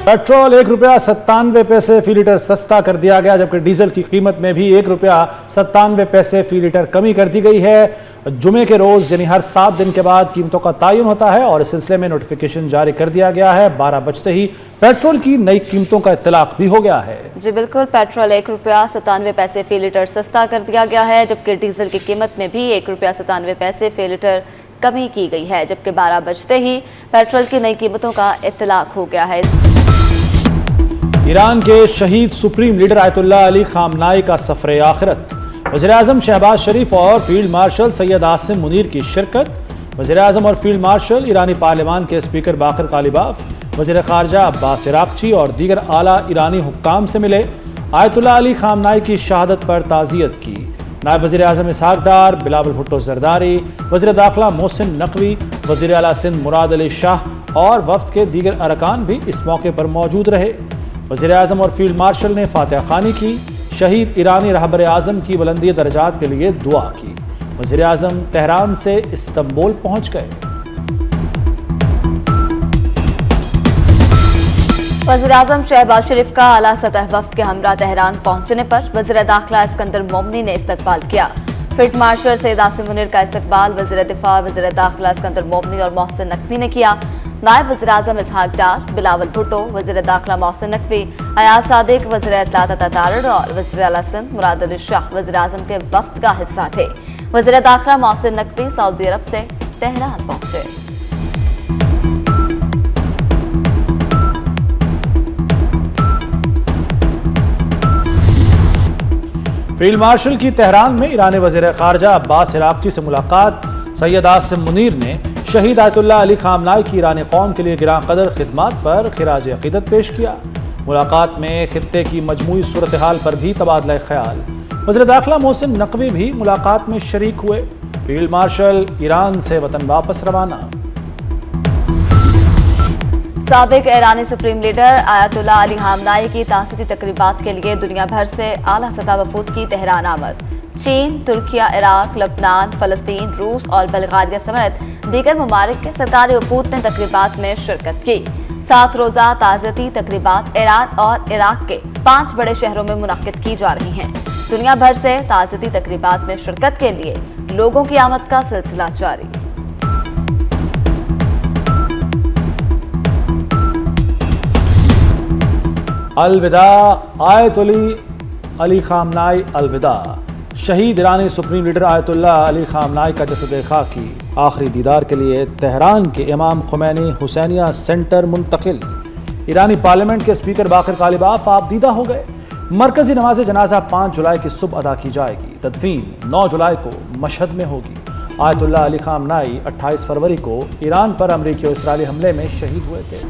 Petrol ₹1.97 फी litre सस्ता कर दिया गया, जबकि डीजल की कीमत में भी ₹1.97 फी लीटर कमी कर दी गई है। जुमे के रोज यानी हर 7 दिन के बाद कीमतों का तयन होता है और इस सिलसिले में नोटिफिकेशन जारी कर दिया गया है। 12 बजते ही पेट्रोल की नई कीमतों का इत्तलाक भी हो गया है। जी बिल्कुल, पेट्रोल ₹1.97 फी लीटर सस्ता कर दिया गया है, जबकि डीजल की कीमत में भी ₹1.97 फी लीटर कमी की गई है, जबकि 12 बजते ही पेट्रोल की नई कीमतों का इत्तलाक हो गया है। ईरान के शहीद supreme leader Ayatollah Ali Khamenei का सफर आखिरत, वज़ीर-ए-आज़म शहबाज शरीफ और फील्ड मार्शल सैयद आसिम मुनीर की शिरकत। वज़ीर-ए-आज़म और फील्ड मार्शल ईरानी पार्लियामान के स्पीकर बाकर कालिबाफ, वज़ीर ख़ारजा अब्बास इराक़ची और दीगर आला ईरानी हुक्काम से मिले। आयतुल्लाह अली खामनाई की शहादत पर ताज़ियत की। नायब वज़ीर-ए-आज़म इसहाक़ डार, बिलावल भुट्टो ज़रदारी, वज़ीर दाखिला मोहसिन नकवी, वज़ीर आला सिंध मुराद अली शाह और वफ़द के दीगर अरकान भी इस मौके पर मौजूद रहे। वज़ीर-ए-आज़म और फील्ड मार्शल ने फातिहा ख़ानी की। शहीद ईरानी रहबर आज़म की बुलंदी दर्जात के लिए दुआ की। वज़ीर-ए-आज़म तेहरान से इस्तंबुल पहुँच गए। वज़ीर-ए-आज़म शहबाज शरीफ का आला सतह वफ़द के हमरा तेहरान पहुंचने पर वज़ीर दाखिला इस्कंदर मोमनी ने इस्तकबाल किया। फील्ड मार्शल सैयद आसिम मुनीर का इस्तकबाल वज़ीर दिफा, वज़ीर दाखिला इस्कंदर मोमनी और मोहसिन नकवी ने किया। नायब वज़ीर-ए-आज़म इसहाक़ डार, बिलावल भुट्टो, वज़ीर दाखिला मोहसिन नकवी, अयाज सादिक, वज़ीर इत्तलात अता तारड़ और वज़ीर आला सिंध मुराद अली शाह वज़ीर-ए-आज़म के वफ़द का हिस्सा थे। वज़ीर दाखिला मोहसिन नकवी सऊदी अरब से तेहरान पहुंचे। फील्ड मार्शल की तेहरान में ईरानी वज़ीर ख़ारजा अब्बास इराक़ची से मुलाकात। सैयद आसिम मुनीर ने शहीद आयतुल्लाह अली खामनाई की ईरानी कौम के लिए गिरां कदर खिदमात पर खिराज अक़ीदत पेश किया। मुलाकात में खित्ते की मजमूई सूरत हाल पर भी तबादला ख्याल। वज़ीर दाखिला मोहसिन नकवी भी मुलाकात में शरीक हुए। फील्ड मार्शल ईरान से वतन वापस रवाना। साबिक ईरानी supreme leader Ayatollah Ali Khamenei की ताज़ियती तकरीबात के लिए दुनिया भर से आला सतह वफूद की तेहरान आमद। चीन, तुर्किया, इराक, लबनान, फ़लस्तीन, रूस और बल्गारिया समेत दीगर ममालिक के सरकारी वफूद ने तकरीबात में शिरकत की। 7 रोज़ा ताज़ियती तकरीबात ईरान और इराक के 5 बड़े शहरों में मुनक्किद की जा रही हैं। दुनिया भर से ताज़ियती तकरीबात में शिरकत के लिए लोगों की आमद का सिलसिला जारी। अलविदा आयतुल्लाह अली खामनाई, अलविदा। शहीद ईरानी supreme leader Ayatollah Ali Khamenei का जसद खाकी आखिरी दीदार के लिए तेहरान के इमाम खुमैनी हुसैनिया सेंटर मुंतकिल। ईरानी पार्लियामेंट के स्पीकर बाकर कालिबाफ आपदीदा हो गए। मरकजी नमाज जनाजा 5 जुलाई की सुबह अदा की जाएगी। तदफीन 9 जुलाई को मशहद में होगी। आयतुल्लाह अली खामनाई 28 फरवरी को ईरान पर अमरीकी और इस्राएली हमले में शहीद हुए थे।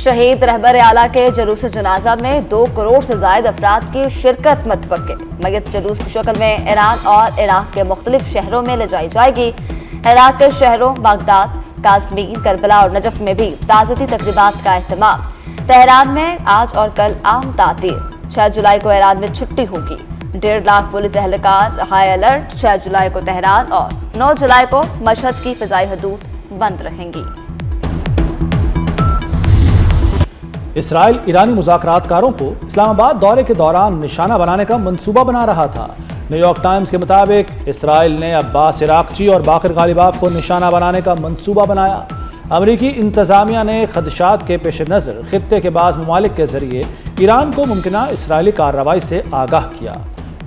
शहीद रहबर आला के जलूस जनाजा में 2 करोड़ से ज्यादा अफराद की शिरकत मतवक्के। मय्यत जलूस की शक्ल में ईरान और इराक के मुख्तलिफ शहरों में ले जाई जाएगी। इराक के शहरों बागदाद, काश्मीर, करबला और नजफ में भी ताज़ियती तकरीबात का एहतमाम। तेहरान में आज और कल आम तातीर। 6 जुलाई को ईरान में छुट्टी होगी। 1.5 लाख पुलिस एहलकार हाई अलर्ट। 6 जुलाई को तेहरान और 9 जुलाई को मशहद की फ़िज़ाई हदूद बंद रहेंगी। इसराइल ईरानी मुज़ाकरातकारों को इस्लामाबाद दौरे के दौरान निशाना बनाने का मंसूबा बना रहा था। न्यूयॉर्क टाइम्स के मुताबिक इसराइल ने अब्बास इराक़ची और बाकर कालिबाफ को निशाना बनाने का मंसूबा बनाया। अमरीकी इंतज़ामिया ने खदशात के पेश नज़र खित्ते के बाज़ ममालिक के ज़रिए ईरान को मुमकिना इसराइली कार्रवाई से आगाह किया।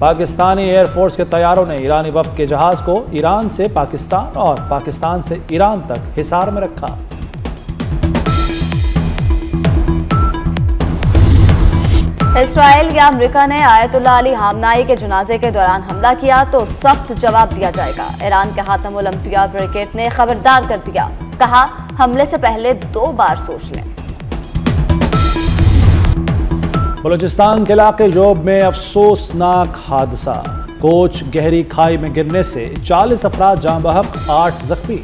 पाकिस्तानी एयरफोर्स के तैयारों ने ईरानी वफ़द के जहाज़ को ईरान से पाकिस्तान और पाकिस्तान से ईरान तक हिसार में रखा। इसराइल या अमेरिका ने आयतुल्लाह अली खामनाई के जनाजे के दौरान हमला किया तो सख्त जवाब दिया जाएगा। ईरान के खातमुल अंबिया ब्रिगेड ने खबरदार कर दिया, कहा हमले से पहले 2 बार सोच लें। बलूचिस्तान के इलाके जोब में अफसोसनाक हादसा। कोच गहरी खाई में गिरने से 40 अफराद जाँ बहक, 8 जख्मी।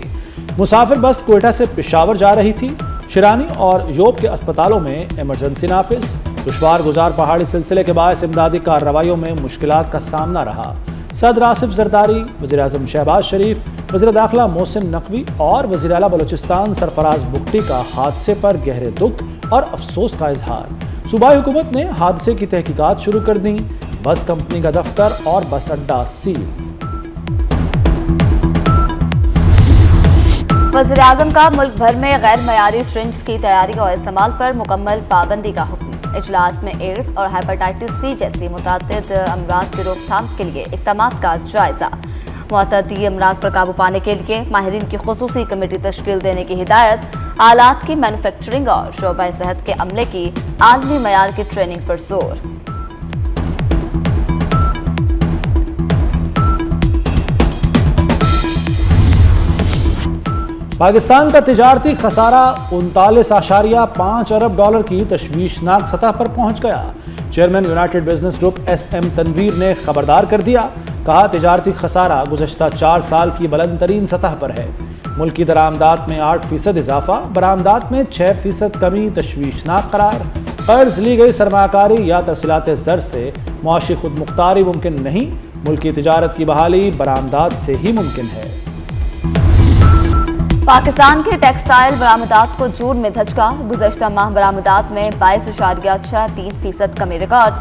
मुसाफिर बस क्वेटा से पेशावर जा रही थी। शिरानी और योब के अस्पतालों में इमरजेंसी नाफिज। दुश्वार गुजार पहाड़ी सिलसिले के बायस इमदादी कार्रवाइयों में मुश्किलात का सामना रहा। सदर आसिफ जरदारी, वज़ीर-ए-आज़म शहबाज शरीफ, वज़ीर दाखिला मोहसिन नकवी और वज़ीर आला बलूचिस्तान सरफराज बुगटी का हादसे पर गहरे दुख اور افسوس کا اظہار۔ صوبائی حکومت نے حادثے کی تحقیقات شروع کر دیں، بس کمپنی کا دفتر اور بس اڈہ سیل۔ وزیراعظم کا ملک بھر میں غیر معیاری سرنجز کی تیاری اور استعمال پر مکمل پابندی کا حکم۔ اجلاس میں ایڈز اور ہیپاٹائٹس سی جیسی متعدد امراض کی روک تھام کے لیے اقدامات کا جائزہ۔ معتدی امراض پر قابو پانے کے لیے ماہرین کی خصوصی کمیٹی تشکیل دینے کی ہدایت۔ آلات کی مینوفیکچرنگ اور شعبہ صحت کے عملے کی عالمی معیار کی ٹریننگ پر زور۔ پاکستان کا تجارتی خسارہ 39.5 ارب ڈالر کی تشویشناک سطح پر پہنچ گیا۔ Chairman United Business Group S M Tanvir نے خبردار کر دیا، کہا تجارتی خسارہ گزشتہ 4 سال کی بلند ترین سطح پر ہے۔ ملکی درآمدات میں 8% اضافہ، برآمدات میں 6% کمی تشویشناک قرار۔ قرض لی گئی سرمایہ کاری یا ترسیلات زر سے معاشی خود مختاری ممکن نہیں، ملکی تجارت کی بحالی برآمدات سے ہی ممکن ہے۔ پاکستان کے ٹیکسٹائل برآمدات کو جون میں دھچکا، گزشتہ ماہ برآمدات میں 22.63% کمی ریکارڈ۔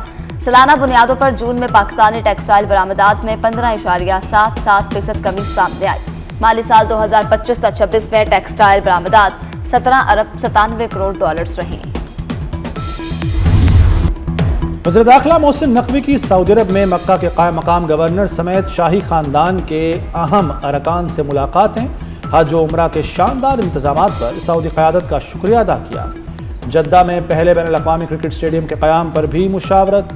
سالانہ بنیادوں پر جون میں پاکستانی ٹیکسٹائل برآمدات میں 15.77% کمی سامنے آئی۔ مالی سال 2025-26 میں ٹیکسٹائل برآمدات 17 ارب 97 کروڑ ڈالرز رہیں۔ وزیر داخلہ محسن نقوی کی سعودی عرب میں مکہ کے قائم مقام گورنر سمیت شاہی خاندان کے اہم ارکان سے ملاقاتیں، حج و عمرہ کے شاندار انتظامات پر سعودی قیادت کا شکریہ ادا کیا۔ جدہ میں پہلے بین الاقوامی کرکٹ اسٹیڈیم کے قیام پر بھی مشاورت۔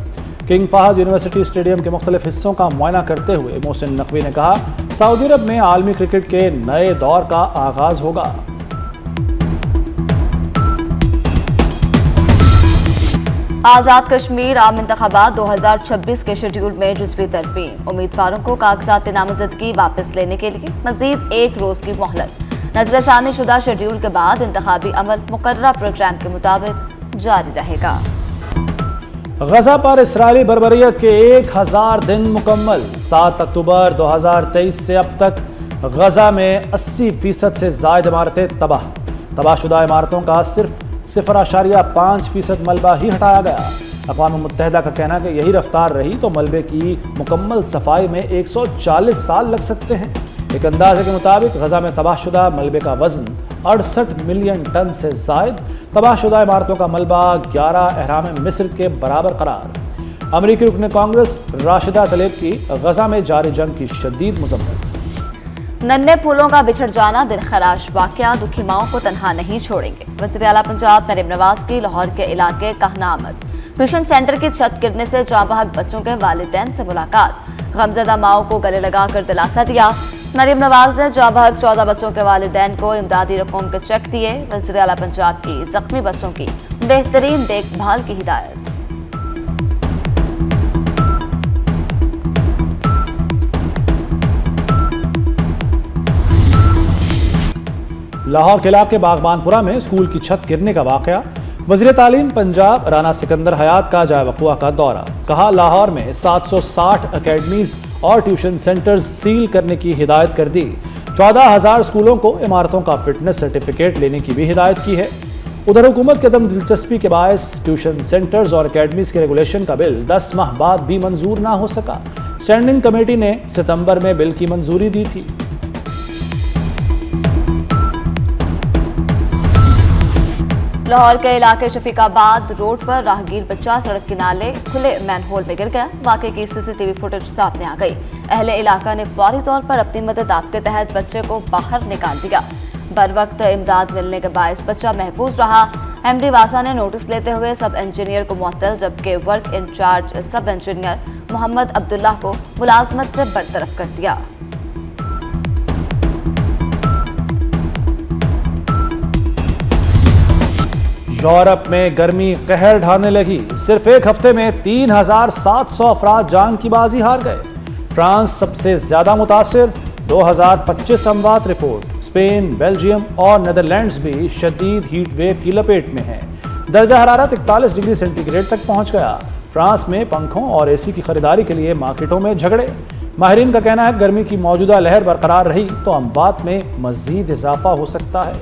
کنگ فہد یونیورسٹی اسٹیڈیم کے مختلف حصوں کا معائنہ کرتے ہوئے محسن نقوی نے کہا، سعودی عرب میں عالمی کرکٹ کے نئے دور کا آغاز ہوگا۔ آزاد کشمیر عام انتخابات 2026 کے شیڈول میں جزوی ترمیم، امیدواروں کو کاغذات نامزدگی واپس لینے کے لیے مزید 1 روز کی مہلت۔ نظر ثانی شدہ شیڈول کے بعد انتخابی عمل مقررہ پروگرام کے مطابق جاری رہے گا۔ غزہ پر اسرائیلی بربریت کے 1000 دن مکمل۔ 7 اکتوبر 2023 سے اب تک غزہ میں 80% سے زائد عمارتیں تباہ شدہ عمارتوں کا صرف 0.5% ملبہ ہی ہٹایا گیا۔ اقوام متحدہ کا کہنا ہے کہ یہی رفتار رہی تو ملبے کی مکمل صفائی میں 140 سال لگ سکتے ہیں۔ ایک اندازے کے مطابق غزہ میں تباہ شدہ ملبے کا وزن 68 ملین ٹن سے زائد، تباہ شدہ عمارتوں کا ملبہ 11 اہرام مصر کے برابر قرار۔ امریکی رکن کانگریس راشدہ طلیب کی غزہ میں جاری جنگ کی شدید مذمت۔ ننھے پھولوں کا بچھڑ جانا دل خراش واقعہ دکھی ماؤں کو تنہا نہیں چھوڑیں گے۔ وزیر اعلیٰ پنجاب مریم نواز کی لاہور کے علاقے کہنا آمد۔ ٹیوشن سینٹر کی چھت گرنے سے جاں بحق بچوں کے والدین سے ملاقات، غمزدہ ماؤں کو گلے لگا کر دلاسا دیا۔ مریم نواز نے جاں بحق 14 بچوں کے والدین کو امدادی رقم کے چیک دیے۔ وزیر اعلیٰ پنجاب کی زخمی بچوں کی بہترین دیکھ بھال کی ہدایت۔ لاہور کے علاقے باغبان پورہ میں اسکول کی چھت گرنے کا واقعہ، وزیر تعلیم پنجاب رانا سکندر حیات کا جائے وقوع کا دورہ، کہا لاہور میں 760 اکیڈمیز اور ٹیوشن سینٹرز سیل کرنے کی ہدایت کر دی۔ 14,000 اسکولوں کو عمارتوں کا فٹنس سرٹیفکیٹ لینے کی بھی ہدایت کی ہے۔ ادھر حکومت کے عدم دلچسپی کے باعث ٹیوشن سینٹرز اور اکیڈمیز کے ریگولیشن کا بل 10 ماہ بعد بھی منظور نہ ہو سکا۔ اسٹینڈنگ کمیٹی نے ستمبر میں بل کی منظوری دی تھی۔ لاہور کے علاقے شفیق آباد روڈ پر راہگیر بچہ سڑک کنارے کھلے مین ہول میں گر گیا۔ واقعے کی CCTV فوٹیج سامنے آ گئی۔ اہل علاقہ نے فوری طور پر اپنی مدد آپ کے تحت بچے کو باہر نکال دیا۔ بروقت امداد ملنے کے باعث بچہ محفوظ رہا۔ MD واسا نے نوٹس لیتے ہوئے سب انجینئر کو معطل، جبکہ ورک انچارج سب انجینئر محمد عبداللہ کو ملازمت سے برطرف کر دیا۔ یورپ میں گرمی قہر ڈھانے لگی، صرف ایک ہفتے میں 3,700 افراد جان کی بازی ہار گئے۔ فرانس سب سے زیادہ متاثر، 2,025 اموات رپورٹ۔ اسپین، بیلجیم اور نیدرلینڈز بھی شدید ہیٹ ویو کی لپیٹ میں ہیں۔ درجہ حرارت 41 ڈگری سینٹی گریڈ تک پہنچ گیا۔ فرانس میں پنکھوں اور AC کی خریداری کے لیے مارکیٹوں میں جھگڑے۔ ماہرین کا کہنا ہے گرمی کی موجودہ لہر برقرار رہی تو اموات میں مزید اضافہ ہو سکتا ہے۔